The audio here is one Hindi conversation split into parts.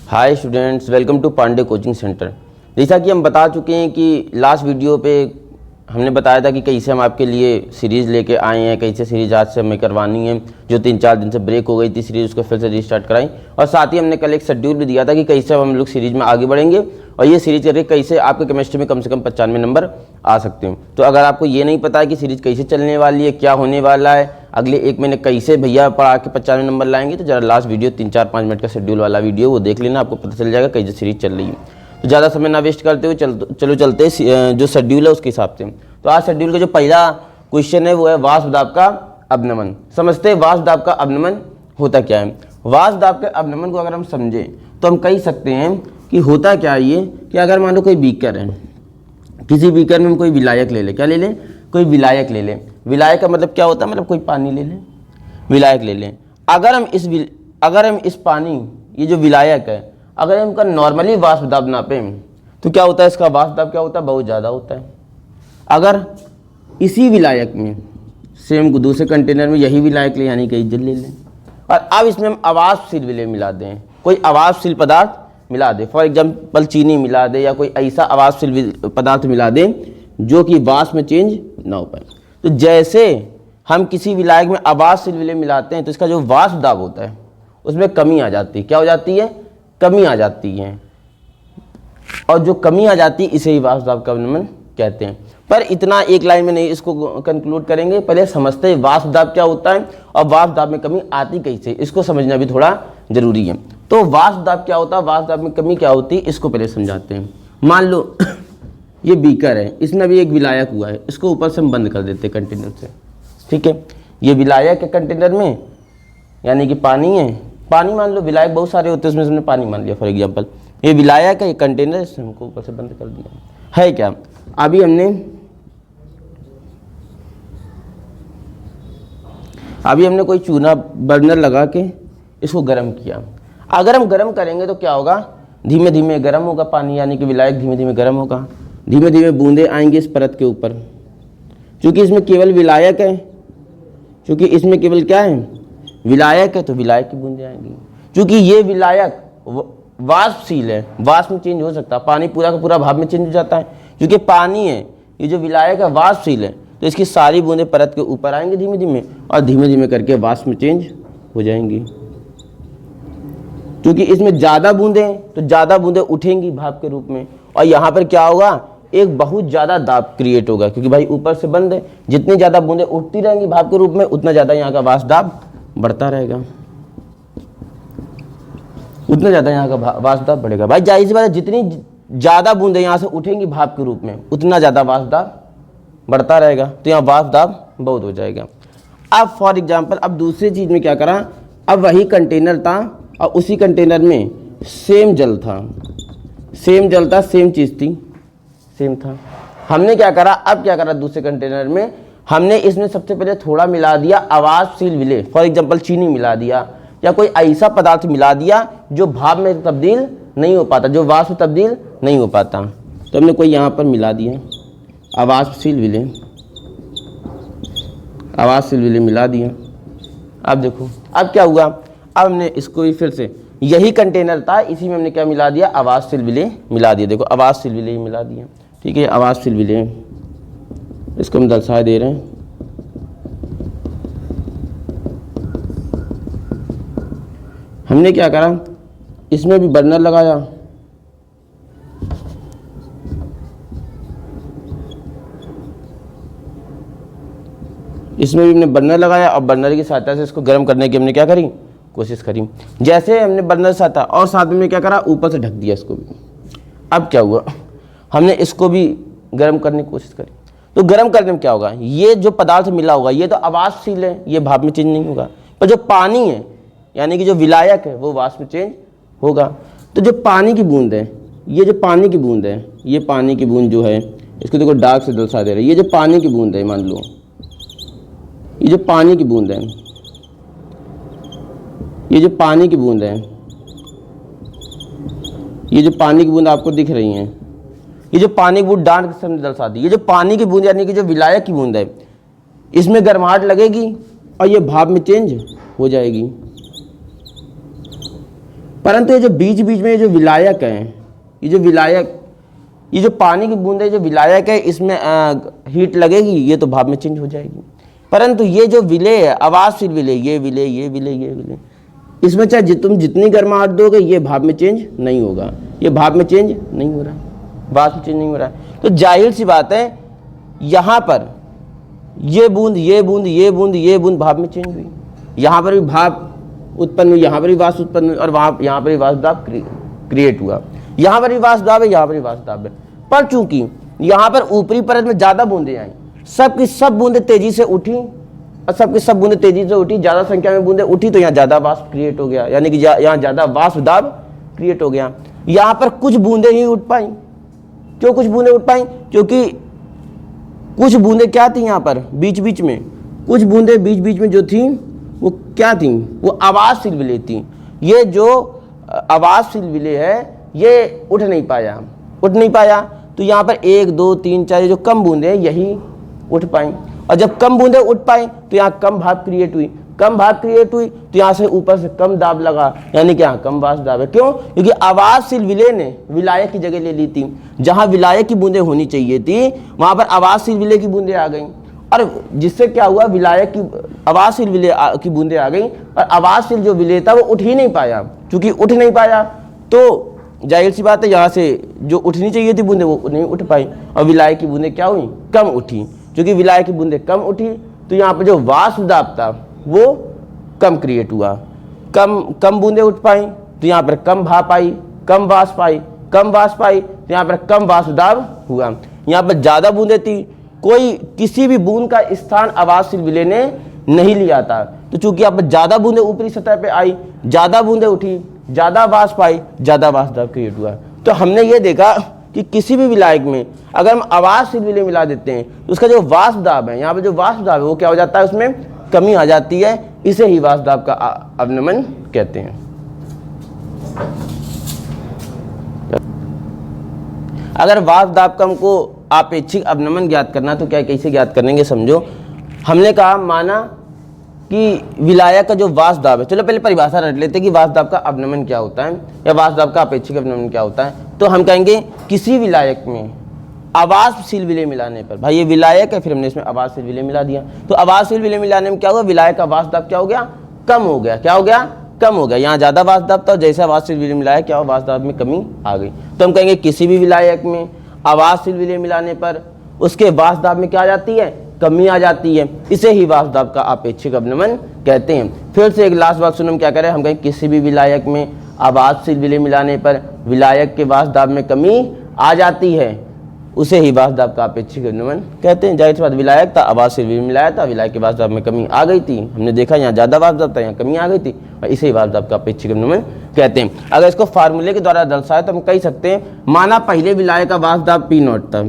Hi students, welcome to Pandey coaching centre. जैसा कि हम बता चुके हैं कि लास्ट वीडियो पे हमने बताया था कि कैसे हम आपके लिए सीरीज़ लेके आए हैं, कैसे सीरीज़ आज से हमें करवानी है। जो 3-4 दिन से ब्रेक हो गई थी सीरीज़, उसको फिर से रिस्टार्ट कराई। और साथ ही हमने कल एक शेड्यूल भी दिया था कि कैसे हम लोग सीरीज़ में आगे बढ़ेंगे और ये सीरीज़ करके कैसे आपके केमिस्ट्री में कम से कम 95 नंबर आ सकते हैं। तो अगर आपको ये नहीं पता है कि सीरीज़ कैसे चलने वाली है, क्या होने वाला है, अगले एक महीने कैसे भैया पढ़ा के 95 नंबर लाएंगे, तो जरा लास्ट वीडियो 3-4-5 मिनट का शेड्यूल वाला वीडियो वो देख लेना, आपको पता चल जाएगा कैसे सीरीज़ चल रही है। तो ज़्यादा समय ना वेस्ट करते हुए चलो चलते जो शेड्यूल है उसके हिसाब से। तो आज शेड्यूल का जो पहला क्वेश्चन है वो है वाष्प दाब का अवनमन। समझते हैं वाष्प दाब का अवनमन होता क्या है। वाष्प दाब के अवनमन को अगर हम समझें तो हम कह सकते हैं कि होता क्या है ये कि अगर मान लो कोई बीकर है, किसी बीकर में हम कोई विलायक ले ले, क्या ले लें, कोई विलायक ले लें। विलायक का मतलब क्या होता है, मतलब कोई पानी ले लें, विलायक ले लें। अगर हम इस पानी, ये जो विलायक है, अगर हम इनका नॉर्मली वाष्प दाब नापें तो क्या होता है, इसका वाष्प दाब क्या होता है, बहुत ज़्यादा होता है। अगर इसी विलायक में सेम दूसरे कंटेनर में यही विलायक ले, यानी कि जल ले लें, और अब इसमें हम अवाष्पशील विलय मिला दें, कोई अवाष्पशील पदार्थ मिला दे, फॉर एग्जाम्पल चीनी मिला दे या कोई ऐसा अवाष्पशील पदार्थ मिला दे जो कि वाष्प में चेंज ना हो पाए। तो जैसे हम किसी विलायक में अवाष्पशील विलय मिलाते हैं तो इसका जो वाष्प दाब होता है उसमें कमी आ जाती है। क्या हो जाती है, कमी आ जाती है। और जो कमी आ जाती है इसे ही वाष्प दाब का अवनमन कहते हैं। पर इतना एक लाइन में नहीं इसको कंक्लूड करेंगे, पहले समझते हैं वाष्प दाब क्या होता है और वाष्प दाब में कमी आती कैसे, इसको समझना भी थोड़ा जरूरी है। तो वाष्प दाब क्या होता है, वाष्प दाब में कमी क्या होती है, इसको पहले समझाते हैं। मान लो ये बीकर है, इसमें भी एक विलायक हुआ है, इसको ऊपर से हम बंद कर देते हैं कंटेनर से, ठीक है। ये विलायक है कंटेनर में, यानी कि पानी है, पानी मान लो, विलायक बहुत सारे होते हैं, उसमें से हमने पानी मान लिया फॉर एग्जांपल। ये विलायक है, ये कंटेनर, इससे हमको ऊपर से बंद कर दिया है। क्या अभी हमने कोई चूना बर्नर लगा के इसको गर्म किया। अगर हम गर्म करेंगे तो क्या होगा, धीमे धीमे गर्म होगा पानी, यानी कि विलायक धीमे धीमे गर्म होगा, धीमे धीमे बूंदें आएंगी इस परत के ऊपर। क्योंकि इसमें केवल विलायक है, क्योंकि इसमें केवल क्या है, विलायक है, तो विलायक की बूंदें आएंगी। क्योंकि ये विलायक वाष्पशील है, वाष्प में चेंज हो सकता है, पानी पूरा का पूरा भाप में चेंज हो जाता है। क्योंकि पानी है, ये जो विलायक है वाष्पशील है, तो इसकी सारी बूंदें परत के ऊपर आएंगी धीमे धीमे, और धीमे धीमे करके वाष्प में चेंज हो जाएंगी। क्योंकि इसमें ज़्यादा बूंदें, तो ज़्यादा बूंदें उठेंगी भाप के रूप में, और यहाँ पर क्या होगा, एक बहुत ज़्यादा दाब क्रिएट होगा। क्योंकि भाई ऊपर से बंद है, जितनी ज़्यादा बूंदें उठती रहेंगी भाप के रूप में, उतना ज़्यादा यहाँ का वाष्प दाब बढ़ता रहेगा, उतना ज़्यादा यहाँ का वाष्प दाब बढ़ेगा। भाई जाहिर सी बात है, जितनी ज़्यादा बूंदें यहाँ से उठेंगी भाप के रूप में, उतना ज़्यादा वाष्प दाब बढ़ता रहेगा, तो यहाँ वाष्प दाब बहुत हो जाएगा। अब फॉर एग्जाम्पल, अब दूसरी चीज़ में क्या करा, अब वही कंटेनर था और उसी कंटेनर में सेम जल था, सेम चीज़ थी, सेम था। हमने क्या करा, अब क्या करा, दूसरे कंटेनर में हमने इसमें सबसे पहले थोड़ा मिला दिया अवाष्पशील विलय, फॉर एग्जाम्पल चीनी मिला दिया या कोई ऐसा पदार्थ मिला दिया जो भाप में तब्दील नहीं हो पाता, जो वाष्प तब्दील नहीं हो पाता। तो हमने कोई यहाँ पर मिला दिया अवाष्पशील विलय, अवाष्पशील विलय मिला दिया। अब देखो अब क्या हुआ, अब हमने इसको ही फिर से, यही कंटेनर था, इसी में हमने क्या मिला दिया, अवाष्पशील विलय मिला दिया। देखो अवाष्पशील विलय मिला दिया, ठीक है, अवाष्पशील विलय, इसको हम दर्शा दे रहे हैं। हमने क्या करा, इसमें भी बर्नर लगाया, इसमें भी हमने बर्नर लगाया और बर्नर की सहायता से इसको गर्म करने की हमने क्या करी, कोशिश करी। जैसे हमने बर्नर साथ और साथ में क्या करा, ऊपर से ढक दिया इसको भी। अब क्या हुआ, हमने इसको भी गर्म करने की कोशिश करी। तो गर्म करने में क्या होगा, ये जो पदार्थ मिला होगा ये तो अवाष्पशील है, ये भाप में चेंज नहीं होगा, पर जो पानी है यानी कि जो विलायक है वो वाष्प में चेंज होगा। तो जो पानी की बूंद है, ये जो पानी की बूंद है, ये पानी की बूंद जो है, इसको देखो डार्क से दर्शा दे रहे हैं, ये जो पानी की बूंद है, मान लो ये जो पानी की बूंद है, ये जो पानी की बूंद है, ये जो पानी की बूंद आपको दिख रही हैं, ये जो पानी की बूंद डार्क से दर्शा दी, ये जो पानी की बूंद यानी कि जो विलायक की बूंद है, इसमें गर्माहट लगेगी और ये भाप में चेंज हो जाएगी। परंतु ये जो बीच बीच में ये जो विलायक है, ये जो विलायक, ये जो पानी की बूंदे जो विलायक है, इसमें हीट लगेगी, ये तो भाप में चेंज हो जाएगी। परंतु ये जो विलेय है, आवाज़शील विलेय, ये विलेय, ये विलेय, ये विलेय, इसमें चाहे तुम जितनी गर्माहट दोगे ये भाप में चेंज नहीं होगा, ये भाप में चेंज नहीं हो रहा, भाप में चेंज नहीं हो रहा है। तो जाहिर सी बात है यहाँ पर ये बूंद, ये बूंद, ये बूंद, ये बूंद भाप में चेंज हुई, यहाँ पर भी भाप उत्पन्न हुई, यहाँ पर भी वाष्प उत्पन्न हुई, और वहाँ यहाँ पर भी वाष्प दाब क्रिएट हुआ, यहाँ पर भी वाष्प दाब है, यहाँ पर भी वाष्प दाब है। पर चूंकि यहाँ पर ऊपरी परत में ज़्यादा बूंदें आई, सब की सब बूंदें तेजी से उठी, और सबकी सब बूंदें तेजी से उठी, ज़्यादा संख्या में बूंदें उठी, तो यहाँ ज़्यादा वाष्प क्रिएट हो गया, यानी कि यहाँ ज़्यादा वाष्प दाब क्रिएट हो गया। यहाँ पर कुछ बूंदें ही उठ पाई। क्यों कुछ बूंदें उठ पाई? क्योंकि कुछ बूंदें क्या थी यहाँ पर बीच बीच में, कुछ बूंदें बीच बीच में जो थी वो क्या थी, वो आवाज़शील विलेय थी। ये जो आवाज़शील विलेय है ये उठ नहीं पाया, तो यहाँ पर 1 2 3 4 जो कम बूंदें हैं यही उठ पाई, और जब कम बूंदें उठ पाई तो यहाँ कम भाप क्रिएट हुई, कम भाप क्रिएट हुई तो यहाँ से ऊपर से कम दाब लगा, यानी कि यहाँ कम वाष्प दाब है। क्यों? क्योंकि आवाज़शील विलेय ने विलायक की जगह ले ली थी। जहाँ विलायक की बूंदें होनी चाहिए थी वहाँ पर आवाज़शील विलेय की बूंदें आ गई, और जिससे क्या हुआ, विलायक की आवाज़शील विलेय की बूंदें आ गई, और आवाज़शील जो विलेय था वो उठ ही नहीं पाया। चूंकि उठ नहीं पाया तो जाहिर सी बात है यहाँ से जो उठनी चाहिए थी बूंदें वो नहीं उठ पाई, और विलायक की बूंदें क्या हुई, कम उठी। क्योंकि विलायक की बूंदें कम उठी तो यहाँ पर जो वाष्प दाब था वो कम क्रिएट हुआ, कम बूंदें उठ पाई तो यहाँ पर कम भाप आई, कम वाष्प आई, तो यहाँ पर कम वाष्प दाब हुआ। यहाँ पर ज़्यादा बूंदें थी, कोई किसी भी बूंद का स्थान आवाज़शील विलेय ने नहीं लिया था, तो चूंकि यहाँ पर ज़्यादा बूंदें ऊपरी सतह पे आई, ज़्यादा बूंदें उठी, ज़्यादा वाष्प आई, ज़्यादा वाष्प दाब क्रिएट हुआ। तो हमने ये देखा कि किसी भी विलायक में अगर हम आवाज़शील विलेय मिला देते हैं तो उसका जो वाष्प दाब है, यहाँ पर जो वाष्प दाब है वो क्या हो जाता है, उसमें कमी आ जाती है। इसे ही वाष्प दाब का अवनमन कहते हैं। अगर वाष्प दाब का हमको आपेक्षिक अवनमन ज्ञात करना तो क्या कैसे ज्ञात करेंगे, समझो। हमने कहा, माना कि विलायक का जो वाष्प दाब है, चलो पहले परिभाषा रट लेते हैं कि वाष्प दाब का अवनमन क्या होता है या वाष्प दाब का अपेक्षिक अवनमन क्या होता है। तो हम कहेंगे किसी विलायक में आवाज़शील विलेय मिलाने पर, भाई ये विलायक है फिर हमने इसमें आवाज़शील विलेय मिला दिया, तो आवाज़शील विलेय मिलाने में क्या हुआ, विलायक का वाष्प दाब क्या हो गया, कम हो गया। क्या हो गया? कम हो गया। यहाँ ज़्यादा वाष्प दाब था, जैसे आवाज़शील विलेय मिलाया क्या हो, वाष्प दाब में कमी आ गई। तो हम कहेंगे किसी भी विलायक में आवाज़शील विलेय मिलाने पर उसके वाष्प दाब में क्या आ जाती है, कमी आ जाती है। इसे ही वाष्प दाब का आपेक्षिक अवनमन कहते हैं। फिर से एक लास्ट बात सुनो, हम क्या करें, हम कहें किसी भी विलायक में आवाज़शील विलेय मिलाने पर विलायक के वाष्प दाब में कमी आ जाती है, उसे ही वाष्प दाब का अपेक्षिक अवनमन कहते हैं। जाहिर सी बात, विलायक था, आवाज़शील विलेय मिलाया था, विलायक के वाष्प दाब में कमी आ गई थी, हमने देखा यहाँ ज़्यादा वाष्प दाब था, यहाँ कमी आ गई थी, और इसे ही वाष्प दाब का अपेक्षिक अवनमन कहते हैं। अगर इसको फार्मूले के द्वारा दर्शाए तो हम कह सकते हैं, माना पहले विलायक का वाष्प दाब P0 था,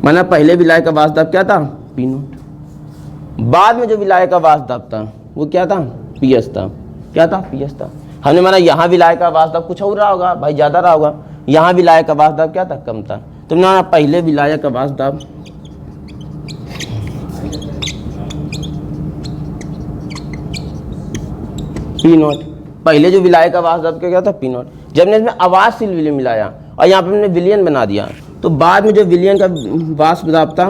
माना पहले विलायक का वाष्प दाब क्या था, P0, बाद में जो विलायक का वाष्प दाब था वो क्या था, PS था। क्या था, PS था। हमने माना यहाँ विलायक का वाष्प दाब कुछ और रहा होगा, भाई ज़्यादा रहा होगा, यहाँ विलायक का वाष्प दाब क्या था, कम था। तो ना पहले विलायक का वाष्प दाब P0, पहले जो विलायक का वाष्प दाब क्या था, P0। जब हमने इसमें आवाज़शील विलेय मिलाया और यहाँ पे हमने विलयन बना दिया, तो बाद में जो विलयन का वाष्प दाब था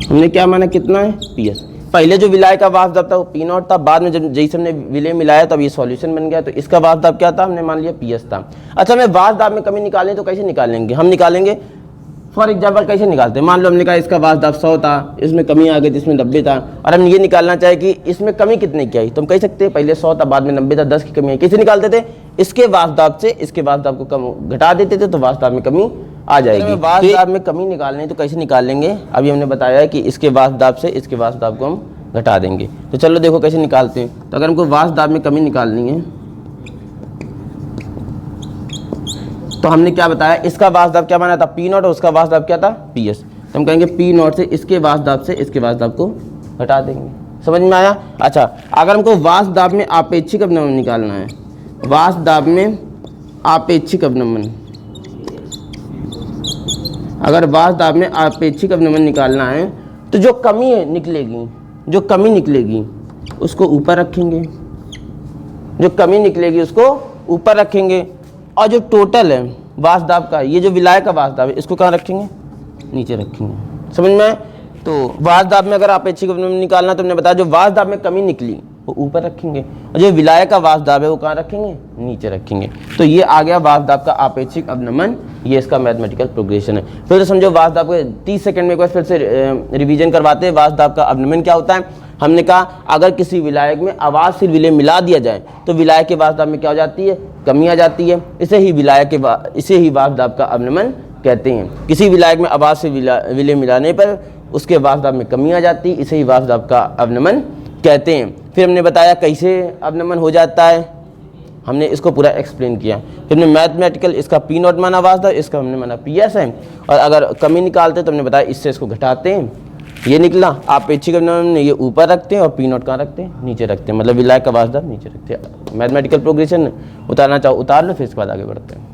हमने क्या माना, कितना है, PS। पहले जो विलायक का वाष्प दाब था वो P0 था, बाद में जब जैसे हमने विलेय मिलाया तब ये सॉल्यूशन बन गया, तो इसका वाष्प दाब क्या था, हमने मान लिया PS था। अच्छा, हमें वाष्प दाब में कमी निकालें तो कैसे निकालेंगे, हम निकालेंगे फॉर एग्जाम्पल कैसे निकालते हैं, मान लो हमने कहा इसका वाष्प दाब 100 था, इसमें कमी आ गई थी, इसमें 90 था, और हम ये निकालना चाहे कि इसमें कमी कितने की आई, तो हम कह सकते हैं पहले 100 था, बाद में 90 था, 10 की कमी आई। कैसे निकालते थे, इसके वाष्प दाब से इसके वाष्प दाब को कम घटा देते थे तो वाष्प दाब में कमी आ जाएगी। वाष्प दाब में कमी निकालनी तो कैसे निकालेंगे, अभी हमने बताया है कि इसके वाष्प दाब से इसके वाष्प दाब को हम घटा देंगे। तो चलो देखो कैसे निकालते हैं। तो अगर हमको वाष्प दाब में कमी निकालनी है तो हमने क्या बताया, इसका वाष्प दाब क्या माना था, P0, और उसका वाष्प दाब क्या था, PS। तो हम कहेंगे P0 से इसके वाष्प दाब से इसके वाष्प दाब को घटा देंगे। समझ में आया? अच्छा, अगर हमको वाष्प दाब में आपेक्षिक अवनमन निकालना है, वाष्प दाब में आपेक्षिक अवनमन, अगर वाष्प दाब में आपेक्षिक अवनमन निकालना है तो जो कमी है निकलेगी, जो कमी निकलेगी उसको ऊपर रखेंगे, जो कमी निकलेगी उसको ऊपर रखेंगे, और जो टोटल है वाष्प दाब का, ये जो विलायक का वाष्प दाब है इसको कहाँ रखेंगे, नीचे रखेंगे। समझ में आए? तो वाष्प दाब में अगर अपेक्षिक अवनमन निकालना तो हमने बताया जो वाष्प दाब में कमी निकली वो ऊपर रखेंगे, और जो विलायक का वाष्प दाब है वो कहाँ रखेंगे, नीचे रखेंगे। तो ये आ गया वाष्प दाब का अपेक्षिक अवनमन, ये इसका मैथमेटिकल प्रोग्रेशन है। फिर तो समझो वाष्प दाब को 30 सेकंड में एक बार फिर से रिवीजन करवाते हैं। वाष्प दाब का अवनमन क्या होता है? हमने कहा अगर किसी विलायक में अवाष्पशील विलेय मिला दिया जाए तो विलायक के वाष्प दाब में क्या हो जाती है, कमी आ जाती है। इसे ही वाष्प दाब का अवनमन कहते हैं। किसी विलायक में अवाष्पशील विलेय मिलाने पर उसके वाष्प दाब में कमी आ जाती है, इसे ही वाष्प दाब का अवनमन कहते हैं। फिर हमने बताया कैसे अवनमन हो जाता है, हमने इसको पूरा एक्सप्लेन किया। फिर हमने मैथमेटिकल इसका पी नॉट माना वाष्प दाब, इसका हमने माना पी एस है, और अगर कमी निकालते तो हमने बताया इससे इसको घटाते हैं, ये निकला। अपेक्षिक अवनमन में ये ऊपर रखते हैं और पी नॉट कहाँ रखते हैं, नीचे रखते हैं, मतलब विलायक का वाष्प दाब नीचे रखते हैं। मैथमेटिकल प्रोग्रेशन उतारना चाहो उतार लो, फिर इसके बाद आगे बढ़ते हैं।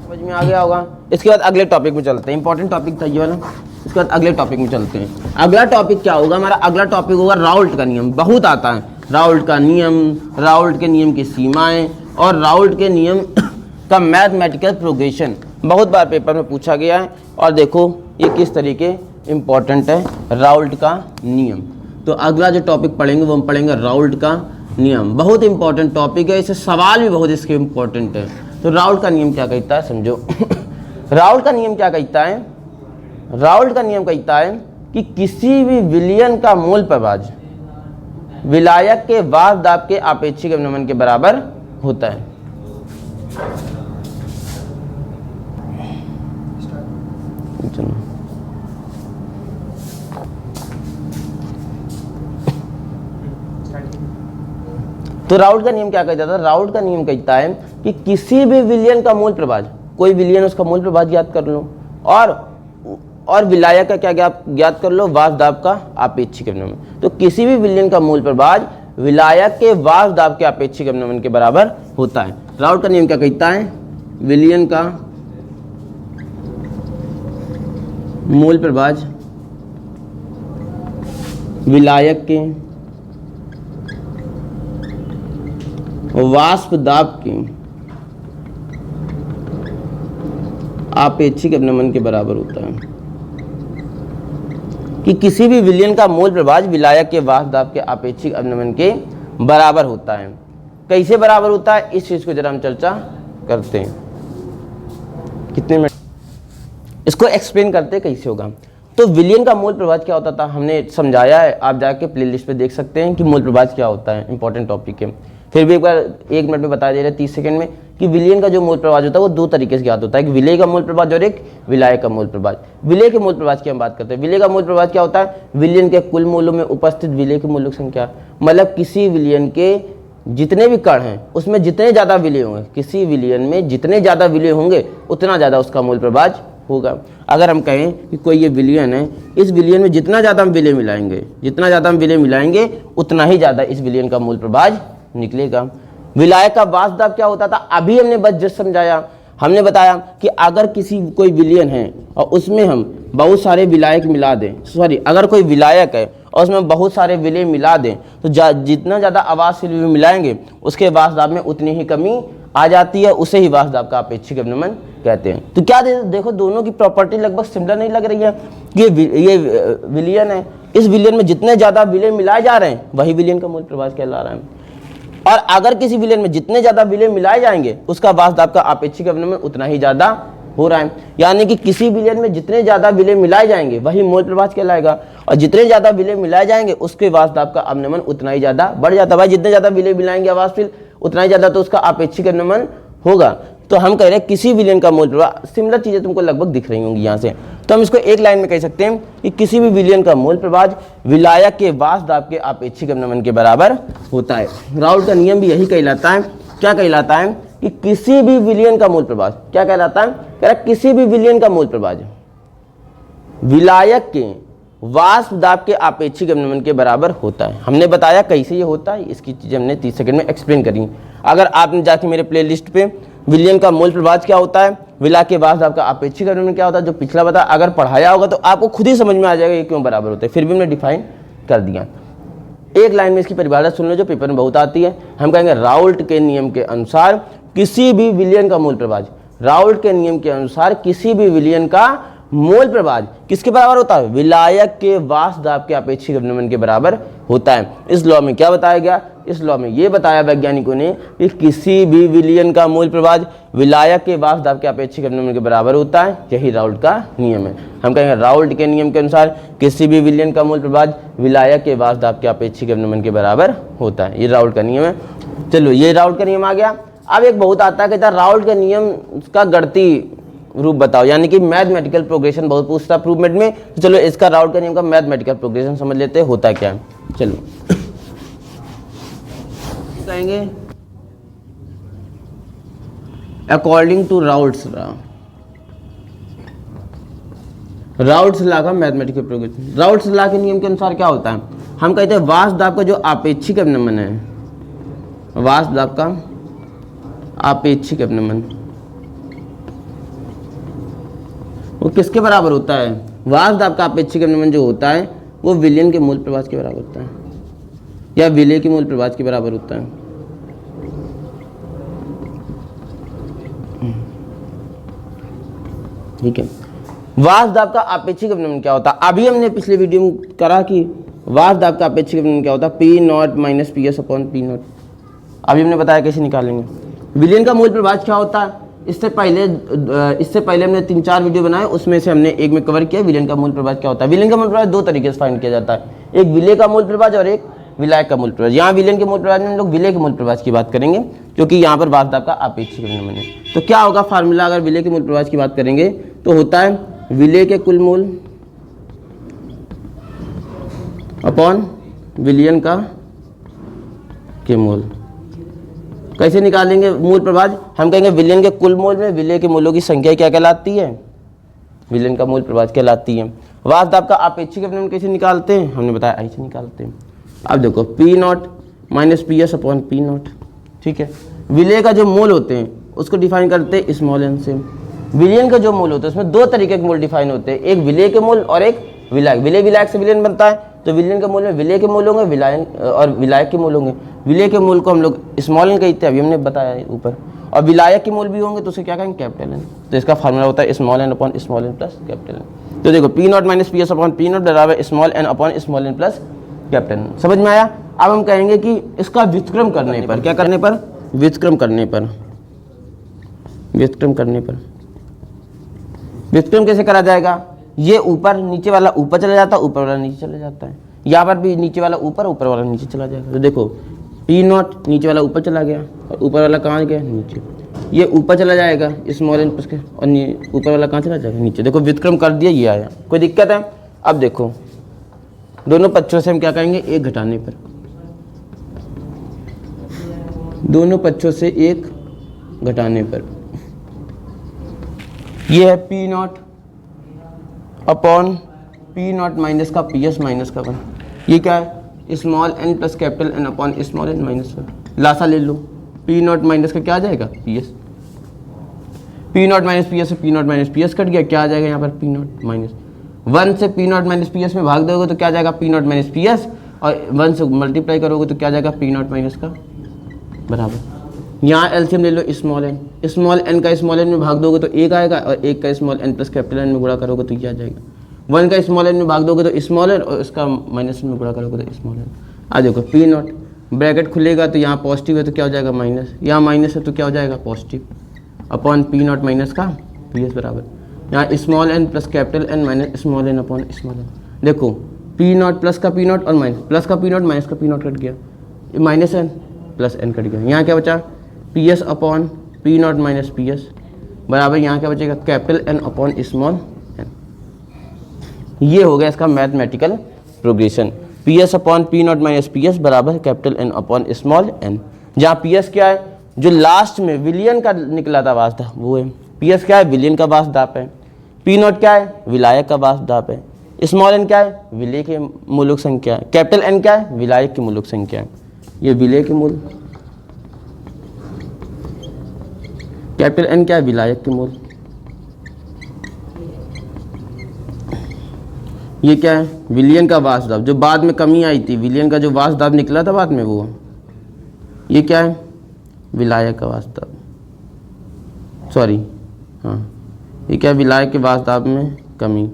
समझ में आ गया होगा। इसके बाद अगले टॉपिक में चलते हैं, इंपॉर्टेंट टॉपिक था ये वाला। इसके बाद अगले टॉपिक में चलते हैं। अगला टॉपिक क्या होगा हमारा? अगला टॉपिक होगा राउल्ट का नियम। बहुत आता है राउल्ट का नियम, राउल्ट के नियम की सीमाएं और राउल्ट के नियम का मैथमेटिकल प्रोग्रेशन। बहुत बार पेपर में पूछा गया है, और देखो ये किस तरीके इम्पॉर्टेंट है राउल्ट का नियम। तो अगला जो टॉपिक पढ़ेंगे वो हम पढ़ेंगे राउल्ट का नियम। बहुत इंपॉर्टेंट टॉपिक है, इसे सवाल भी बहुत इसके इम्पॉर्टेंट है। तो राउल्ट का नियम क्या कहता है समझो। राउल्ट का नियम क्या कहता है? राउल्ट का नियम कहता है कि किसी भी विलयन का मूल प्रभाज विलायक के वाष्प दाब के अपेक्षिक अवनमन के बराबर होता है। तो राउल्ट का नियम क्या कहता था? राउल्ट का नियम कहता है कि किसी भी विलयन का मूल प्रभाज, कोई विलयन उसका मूल प्रभाज ज्ञात कर लो, और विलायक का क्या ज्ञात कर लो, वाष्प दाब का अपेक्षिक अवनमन। तो किसी भी विलयन का मूल प्रभाज विलायक के वाष्प दाब के अपेक्षिक अवनमन के बराबर होता है। राउल्ट का नियम क्या कहता है? विलयन का मूल प्रभाज विलायक के वाष्प दाब के अपेक्षिक अवनमन के बराबर होता है। कि किसी भी विलयन का मूल प्रभाज विलायक के वाष्प दाब के अपेक्षिक अवनमन के बराबर होता है। कैसे बराबर होता है इस चीज को जरा हम चर्चा करते हैं। कितने मिनट इसको एक्सप्लेन करते हैं कैसे होगा। तो विलयन का मूल प्रभाज क्या होता था हमने समझाया है, आप जाके प्लेलिस्ट पे देख सकते हैं कि मूल प्रभाज क्या होता है, इंपॉर्टेंट टॉपिक है। फिर भी एक बार 1 मिनट में बता दे रहे 30 सेकंड में कि विलयन का जो मूल प्रभाज होता है वो 2 तरीके से ज्ञात होता है, एक विलेय का मूल प्रभाज और एक विलायक का मूल प्रभाज। विलेय के मूल प्रभाज की हम बात करते हैं। विलेय का मूल प्रभाज क्या होता है? विलयन के कुल मूलों में उपस्थित विलेय की मूलों की संख्या, मतलब किसी विलयन के जितने भी कण हैं उसमें जितने ज़्यादा विलेय होंगे, किसी विलयन में जितने ज़्यादा विलेय होंगे उतना ज़्यादा उसका मूल प्रभाज होगा। अगर हम कहें कि कोई ये विलयन है, इस विलयन में जितना ज़्यादा हम विलेय मिलाएंगे, जितना ज़्यादा हम विलेय मिलाएंगे उतना ही ज़्यादा इस विलयन का मूल प्रभाज निकलेगा। विलायक का वाष्प दाब क्या होता था? अभी हमने बस जस्ट समझाया। हमने बताया कि अगर कोई विलयन है और उसमें हम बहुत सारे विलायक मिला दें, अगर कोई विलायक है और उसमें बहुत सारे विलेय मिला दें तो जितना ज़्यादा अवाष्पशील विलेय मिलाएंगे उसके वाष्प दाब में उतनी ही कमी आ जाती है, उसे ही वाष्प दाब का अपेक्षिक अवनमन कहते हैं। तो क्या देखो दोनों की प्रॉपर्टी लगभग सिमिलर नहीं लग रही है। ये विलयन है, इस विलयन में जितने ज़्यादा विलेय मिलाए जा रहे हैं वही विलयन का मूल प्रभाज कहला रहा है। और अगर किसी विलयन में जितने ज़्यादा विलेय मिलाए जाएंगे उसका वाष्प दाब का अपेक्षिक अवनमन उतना ही ज़्यादा हो रहा है। यानी कि किसी विलयन में जितने ज़्यादा विलेय मिलाए जाएंगे वही मूल प्रभाज कहलाएगा, और जितने ज़्यादा विलेय मिलाए जाएंगे उसके वाष्प दाब का अवनमन उतना ही ज़्यादा बढ़ जाता है। भाई जितने ज़्यादा विलेय मिलाएंगे अवाष्पशील उतना ही ज़्यादा तो उसका अपेक्षिक अवनमन होगा। तो हम कह रहे हैं किसी विलयन का मूल प्रभाज, सिमिलर चीज़ें तुमको लगभग दिख रही होंगी यहाँ से। तो हम इसको एक लाइन में कह सकते हैं कि किसी भी विलयन का मूल प्रभाज विलायक के वाष्प दाब के अपेक्षिक अवनमन के बराबर होता है। राउल्ट का नियम भी यही कहलाता है। क्या कहलाता है? कि किसी भी विलयन का मूल प्रभाज क्या कहलाता है? कह रहा किसी भी विलयन का मूल प्रभाज विलायक के वाष्प दाब के अपेक्षिक अवनमन के बराबर होता है। हमने बताया कैसे ये होता है, इसकी चीज़ हमने 30 सेकंड में एक्सप्लेन करी। अगर आपने जाके मेरे प्लेलिस्ट पे विलयन का मूल प्रभाज क्या होता है, विलायक के वाष्प दाब का अपेक्षिक अवनमन क्या होता है, जो पिछला बता अगर पढ़ाया होगा तो आपको खुद ही समझ में आ जाएगा ये क्यों बराबर होता है। फिर भी हमने डिफाइन कर दिया। एक लाइन में इसकी परिभाषा सुन लो जो पेपर में बहुत आती है। हम कहेंगे राउल्ट के नियम के अनुसार किसी भी विलयन का मूल प्रभाज, राउल्ट के नियम के अनुसार किसी भी विलयन का मूल प्रभाज किसके बराबर होता है? विलायक के वाष्प दाब के अपेक्षिक अवनमन के बराबर होता है। इस लॉ में क्या बताया गया? इस लॉ में ये बताया वैज्ञानिकों ने कि किसी भी विलयन का मूल प्रभाज विलायक के वाष्प दाब के अपेक्षिक अवनमन के बराबर होता है। यही राउल्ट का नियम है। हम कहेंगे राउल्ट के नियम के अनुसार किसी भी विलयन का मूल प्रभाज विलायक के वाष्प दाब के अपेक्षिक अवनमन के बराबर होता है। ये राउल्ट का नियम है। चलो ये राउल्ट का नियम आ गया। अब एक बहुत आता है, कहता है राउल्ट के नियम का गणितीय रूप बताओ, यानी कि मैथमेटिकल प्रोग्रेशन बहुत पूछता प्रूव मेट में। तो चलो इसका राउल्ट का नियम का मैथमेटिकल प्रोग्रेशन समझ लेते हैं होता क्या है। चलो कहेंगे अकॉर्डिंग टू राउल्ट्स लॉ का मैथमेटिकल प्रोग्रेशन। राउल्ट्स लॉ के नियम के अनुसार क्या होता है? हम कहते हैं वाष्प दाब का जो आपेक्षिक अवनमन है, वाष्प दाब का आपेक्षिक अवनमन वो किसके बराबर होता है? वाष्प दाब का आपेक्षिक अवनमन जो होता है वो विलयन के मूल प्रभाज के बराबर होता है या विलय के मूल प्रभाज के बराबर होता है। ठीक है। वाष्प दाब का आपेक्षिक अवनमन क्या होता है? अभी हमने पिछले वीडियो में करा कि वाष्प दाब का आपेक्षिक अवनमन क्या होता है? P not minus P S upon P not. अभी हमने बताया कैसे निकालेंगे। विलयन का मूल प्रभाज क्या होता है? इससे पहले हमने 3-4 वीडियो बनाए, उसमें से हमने एक में कवर किया विलयन का मूल प्रभाज क्या होता है। विलयन का मूल प्रभाज दो तरीके से फाइंड किया जाता है, एक विलय का मूल प्रभाज और एक विलायक का मूल प्रभाज। यहाँ विलयन के मूल प्रभाज में हम लोग विलय के मूल प्रभाज की बात करेंगे क्योंकि यहाँ पर वाष्प दाब का आपेक्षिक अवनमन है। तो क्या होगा फार्मूला? अगर विलय के मूल प्रभाज की बात करेंगे तो होता है विलय के कुल मूल अपॉन विलयन का के मूल। कैसे निकालेंगे मूल प्रभाज? हम कहेंगे विलयन के कुल मूल में विलय के मूलों की संख्या क्या कहलाती है? विलयन का मूल प्रभाज कहलाती है। वाष्प दाब का आपेक्षिक अवनमन कैसे निकालते हैं? हमने बताया ऐसे निकालते हैं। अब देखो P not minus P S upon P not. ठीक है। विलय का जो मूल होते हैं उसको डिफाइन करते हैं स्मॉल एन से। विलयन का जो मूल होता है उसमें दो तरीके के मूल डिफाइन होते हैं, एक विलय के मूल और एक विलायक। विलय विलायक से विलयन बनता है, तो विलयन के मूल में विलय के मूल होंगे, विलायन और विलायक के मूल होंगे। विलय के मूल को हम लोग स्मॉल एन कहते हैं, अभी हमने बताया ऊपर, और विलायक के मूल भी होंगे तो उसे क्या कहेंगे? Capital N. तो इसका फार्मूला होता है small N upon small N plus capital N. तो देखो P not minus P S upon P naught बराबर small N upon small N plus capital N. समझ में आया? अब हम कहेंगे कि इसका व्युत्क्रम करने पर, क्या करने पर? व्युत्क्रम करने पर। व्युत्क्रम करने पर व्युत्क्रम कैसे करा जाएगा? ये ऊपर नीचे वाला ऊपर चला जाता है, ऊपर वाला नीचे चला जाता है। यहाँ पर भी नीचे वाला ऊपर, ऊपर वाला नीचे चला जाएगा। तो देखो पी नॉट नीचे वाला ऊपर चला गया और ऊपर वाला कहाँ गया? नीचे। ये ऊपर चला जाएगा स्मॉल एन प्लस के, और ऊपर वाला कहाँ चला जाएगा? नीचे। देखो व्युत्क्रम कर दिया, ये आया। कोई दिक्कत है? अब देखो दोनों पक्षों से हम क्या कहेंगे? एक घटाने पर। दोनों पक्षों से एक घटाने पर ये है P naught upon P not minus का पी एस माइनस का 1। ये क्या है? Small N plus capital N upon small n minus 1। लासा ले लो, पी नॉट माइनस का क्या आ जाएगा? P S. P not minus P S से P not minus P S cut गया, क्या आ जाएगा यहाँ पर? पी नॉट माइनस 1 से P not minus P S में भाग दोगे तो क्या जाएगा? P not minus P S, और 1 से मल्टीप्लाई करोगे तो क्या जाएगा? पी नॉट माइनस का बराबर। यहाँ एलसीएम ले लो स्मॉल एन, स्मॉल एन का स्मॉल एन में भाग दोगे तो एक आएगा, और एक का small N plus capital N में गुणा करोगे तो क्या आ जाएगा? 1 का स्मॉल एन में भाग दोगे तो स्मॉल एन, और इसका माइनस में गुणा करोगे तो स्मॉल एन। आ देखो पी नॉट ब्रैकेट खुलेगा तो यहाँ पॉजिटिव है तो क्या हो जाएगा? माइनस। यहाँ माइनस है तो क्या हो जाएगा? Positive. Upon P not minus का पी एस बराबर यहाँ small N plus capital N minus small N upon small N. देखो पी नॉट प्लस का पी नॉट और माइनस, प्लस का पी नॉट माइनस का पी नॉट कट गया, minus N plus N cut गया। यहाँ क्या बचा? P S upon P not minus P S बराबर यहाँ क्या बचेगा? Capital N upon small N. ये हो गया इसका mathematical progression. P S upon P not minus P S बराबर capital N upon small n. जहाँ पी एस क्या है? जो लास्ट में विलयन का निकला था वाष्प दाब वो है। पी एस क्या है? विलयन का वाष्प दाब है। पी नॉट क्या है? विलायक का वाष्प दाब है। स्मॉल एन क्या है? विलय के मूलक संख्या है। कैपिटल एन क्या है? विलायक की मूलक संख्या है। ये विलय के मूल, कैपिटल एन क्या है? विलायक के मूल। ये क्या है, विलयन का वाष्प दाब, जो बाद में कमी आई थी, विलयन का जो वाष्प दाब निकला था बाद में वो, ये क्या है, विलायक का वाष्प दाब, सॉरी हाँ, ये क्या है, विलायक के वाष्प दाब में कमी।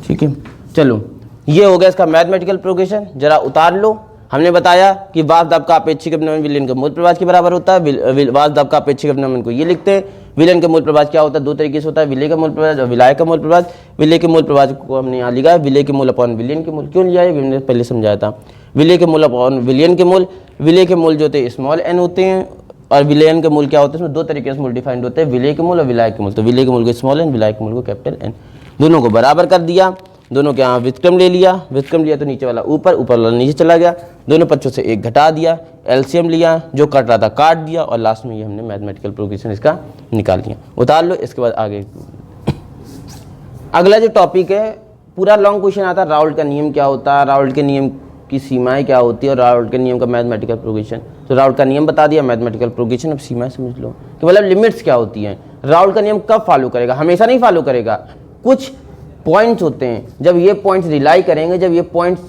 ठीक है, चलो ये हो गया इसका मैथमेटिकल प्रोग्रेशन। जरा उतार लो। हमने बताया कि वाष्प दाब का अपेक्षिक अपनयन विलयन के मूल प्रवाह के बराबर होता है। वाष्प दाब का अपेक्षिक अपनयन को ये लिखते हैं। विलयन का मूल प्रवाह क्या होता है, दो तरीके से होता है, विलय का मूल प्रवाह और विलायक का मूल प्रवाह। विलय के मूल प्रवाह को हमने यहाँ लिखा है विलय के मूल अपॉन विलयन के मूल। क्यों लिया है, हमने पहले समझाया था। विलय के मूल अपॉन विलयन के मूल, विलय के मूल जो होते हैं स्मॉल एन होते हैं और विलयन के मूल क्या होते हैं, उसमें दो तरीके से मूल डिफाइंड होते हैं, विलय के मूल और विलायक के मूल। तो विलय के मूल को स्मॉल एन, विलायक के मूल को कैपिटल एन, दोनों को बराबर कर दिया। दोनों के यहाँ व्युत्क्रम ले लिया, व्युत्क्रम लिया तो नीचे वाला ऊपर, ऊपर वाला नीचे चला गया। दोनों पक्षों से एक घटा दिया, एलसीएम लिया, जो कट रहा था काट दिया और लास्ट में ये हमने मैथमेटिकल प्रोग्रेशन इसका निकाल लिया। उतार लो। इसके बाद आगे अगला जो टॉपिक है, पूरा लॉन्ग क्वेश्चन आता है, राउल्ट का नियम क्या होता है, राउल्ट के नियम की सीमाएं क्या होती है और राउल्ट के नियम का मैथमेटिकल प्रोग्रेशन। तो राउल्ट का नियम बता दिया, मैथमेटिकल प्रोग्रेशन, अब सीमाएं समझ लो कि मतलब लिमिट्स क्या होती हैं। राउल्ट का नियम कब फॉलो करेगा, हमेशा नहीं फॉलो करेगा, कुछ पॉइंट्स होते हैं, जब ये पॉइंट्स रिलाई करेंगे, जब ये पॉइंट्स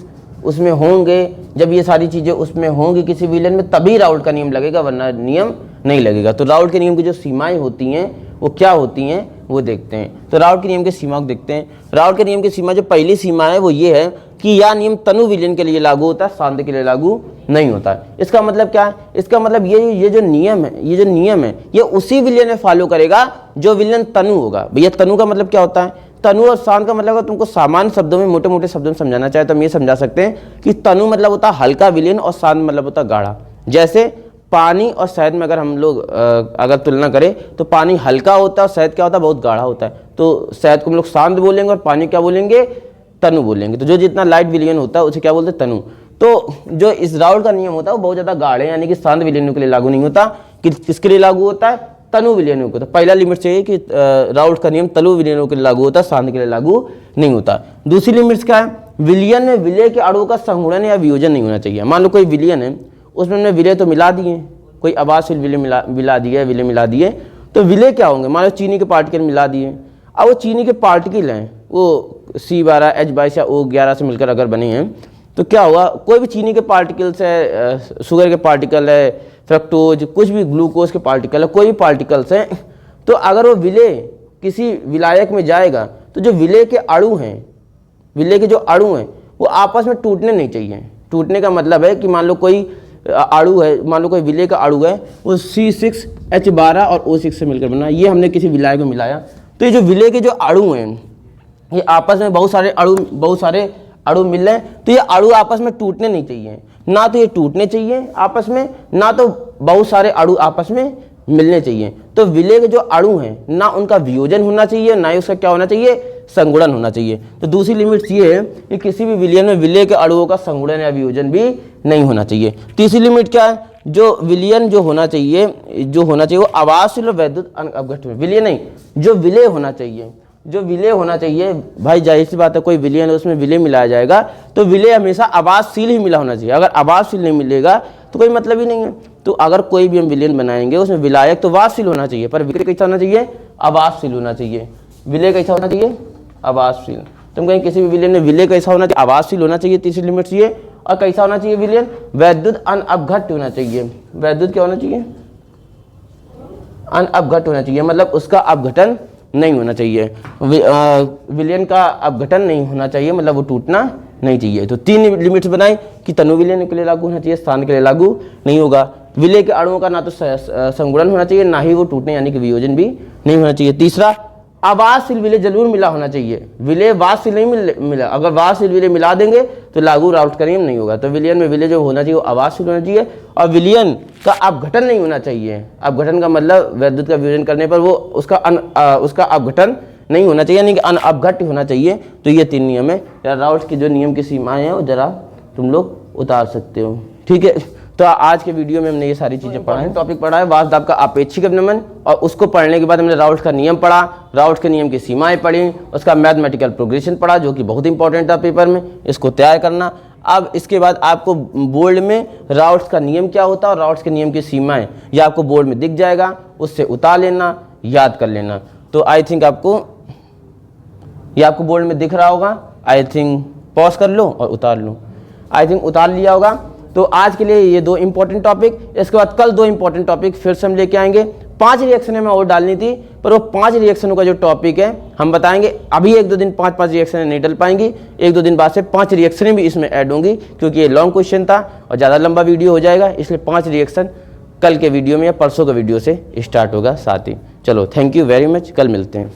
उसमें होंगे, जब ये सारी चीज़ें उसमें होंगी किसी विलयन में, तभी राउल्ट का नियम लगेगा, वरना नियम नहीं लगेगा। तो राउल्ट के नियम की जो सीमाएं होती हैं वो क्या होती हैं वो देखते हैं। तो राउल्ट के नियम की सीमा को देखते हैं। राउल्ट के नियम की सीमा, जो पहली सीमा है वो ये है कि यह नियम तनु विलयन के लिए लागू होता है, शांत के लिए लागू नहीं होता है। इसका मतलब क्या है, इसका मतलब ये जो नियम है, ये जो नियम है ये उसी विलयन में फॉलो करेगा जो विलयन तनु होगा। भैया तनु का मतलब क्या होता है, तनु और शांत का मतलब अगर तुमको सामान्य शब्दों में, मोटे मोटे शब्दों में समझाना चाहे तो हम ये समझा सकते हैं कि तनु मतलब होता है हल्का विलयन और शांत मतलब होता है गाढ़ा। जैसे पानी और शहद में अगर हम लोग अगर तुलना करें तो पानी हल्का होता है और शहद क्या होता है, बहुत गाढ़ा होता है। तो शहद को हम लोग शांत बोलेंगे और पानी क्या बोलेंगे, तनु बोलेंगे। तो जो जितना लाइट विलयन होता है उसे क्या बोलते हैं, तनु। तो जो इस राउल्ट का नियम होता है वो बहुत ज़्यादा गाढ़े यानी कि शांत विलयनों के लिए लागू नहीं होता, किसके लिए लागू होता है, तनु विलयनों को। तो पहला लिमिट चाहिए कि राउल्ट का नियम तनु विलयनों के लिए लागू होता है, शांत के लिए लागू नहीं होता। दूसरी लिमिट्स क्या है, विलयन में विलय के अणुओं का संगुणन या वियोजन नहीं होना चाहिए। मान लो कोई विलयन है, उसमें हमने विलय तो मिला दिए, कोई आवासशील विलय मिला दिए, विलय मिला दिए, तो विलय क्या होंगे, मान लो चीनी के पार्टिकल मिला दिए। अब वो चीनी के पार्टिकल हैं, वो C12 H22 या O11 से मिलकर अगर बने हैं तो क्या हुआ, कोई भी चीनी के पार्टिकल्स है, शुगर के पार्टिकल है, फ्रक्टोज, कुछ भी ग्लूकोज के पार्टिकल है, कोई भी पार्टिकल्स हैं, तो अगर वो विलय किसी विलायक में जाएगा तो जो विलय के अणु हैं, विलय के जो अणु हैं वो आपस में टूटने नहीं चाहिए। टूटने का मतलब है कि मान लो कोई अणु है, मान लो कोई विलय का अणु है, वो C6H12 और O6 से मिलकर बना, ये हमने किसी विलायक में मिलाया, तो ये जो विलय के जो अणु हैं ये आपस में बहुत सारे अणु मिल रहे हैं, तो ये अणु आपस में टूटने नहीं चाहिए। ना तो ये टूटने चाहिए आपस में, ना तो बहुत सारे अणु आपस में मिलने चाहिए। तो विलय के जो अणु हैं ना उनका वियोजन होना चाहिए, ना ही उसका क्या होना चाहिए, संगुणन होना चाहिए। तो दूसरी लिमिट ये है कि किसी भी विलयन में विलय के अणुओं का संगुणन या वियोजन भी नहीं होना चाहिए। तीसरी लिमिट क्या है, जो विलयन जो होना चाहिए वो आवासशील और वैद्युत अपघट्ट में, विलय नहीं, जो विलय होना चाहिए, जो विलय होना चाहिए, भाई जाहिर सी बात है कोई विलयन है उसमें विलय मिलाया जाएगा तो विलय हमेशा आवासशील ही मिला होना चाहिए। अगर आवासशील नहीं मिलेगा तो कोई मतलब ही नहीं है। तो अगर कोई भी हम विलयन बनाएंगे उसमें विलायक तो वाष्पशील होना चाहिए, पर विलय कैसा होना चाहिए, आवासशील होना चाहिए। विलय कैसा होना चाहिए, आवासशील। तुम कहीं किसी भी विलयन में विलय कैसा होना चाहिए, आवासशील होना चाहिए, तीसरी लिमिट ये। और कैसा होना चाहिए विलयन, वैद्युत अनअपघट्ट होना चाहिए। वैद्युत क्या होना चाहिए, अनअपघट्ट होना चाहिए, मतलब उसका अपघटन नहीं होना चाहिए। विलयन का अपघटन नहीं होना चाहिए, मतलब वो टूटना नहीं चाहिए। तो तीन लिमिट्स बनाई कि तनु विलयन के लिए लागू होना चाहिए, स्थान के लिए लागू नहीं होगा। विलय के अणुओं का ना तो संगुणन होना चाहिए, ना ही वो टूटने यानी कि वियोजन भी नहीं होना चाहिए। तीसरा, आवासशील विलय जरूर मिला होना चाहिए। विलय वाष्पशील नहीं मिला, अगर वाष्पशील विलय मिला देंगे तो लागू राउल्ट का नियम नहीं होगा। तो विलयन में विलय जो होना चाहिए वो आवासशील होना चाहिए और विलयन का अपघटन नहीं होना चाहिए। अपघटन का मतलब वैद्युत का वियोजन करने पर वो उसका अपघटन नहीं होना चाहिए, यानी कि अनअपघट्ट होना चाहिए। तो ये तीन नियम है। राउल्ट की जो नियम की सीमाएं हैं वो जरा तुम लोग उतार सकते हो, ठीक है। तो आज के वीडियो में हमने ये सारी चीजें पढ़ा है। टॉपिक पढ़ा है वाष्प दाब का अपेक्षिक अपनयन, और उसको पढ़ने के बाद हमने राउल्ट का नियम पढ़ा, राउल्ट के नियम की सीमाएं पढ़ी, उसका मैथमेटिकल प्रोग्रेशन पढ़ा जो कि बहुत इंपॉर्टेंट था पेपर में, इसको तैयार करना। अब इसके बाद आपको बोर्ड में राउल्ट का नियम क्या होता है और राउल्ट के नियम की सीमाएं ये आपको बोर्ड में दिख जाएगा, उससे उतार लेना। याद कर लेना। तो आई थिंक आपको ये आपको बोर्ड में दिख रहा होगा। आई थिंक पॉज कर लो और उतार लो। आई थिंक उतार लिया होगा। तो आज के लिए ये 2 इंपॉर्टेंट टॉपिक, इसके बाद कल 2 इंपॉर्टेंट टॉपिक फिर से हम लेके आएंगे। 5 रिएक्शन में और डालनी थी, पर वो 5 रिएक्शनों का जो टॉपिक है हम बताएंगे। अभी 1-2 दिन 5-5 रिएक्शन नहीं डल पाएंगी, 1-2 दिन बाद से 5 रिएक्शनें भी इसमें ऐड होंगी, क्योंकि ये लॉन्ग क्वेश्चन था और ज़्यादा लंबा वीडियो हो जाएगा, इसलिए 5 रिएक्शन कल के वीडियो में या परसों के वीडियो से स्टार्ट होगा साथ ही। चलो, थैंक यू वेरी मच, कल मिलते हैं।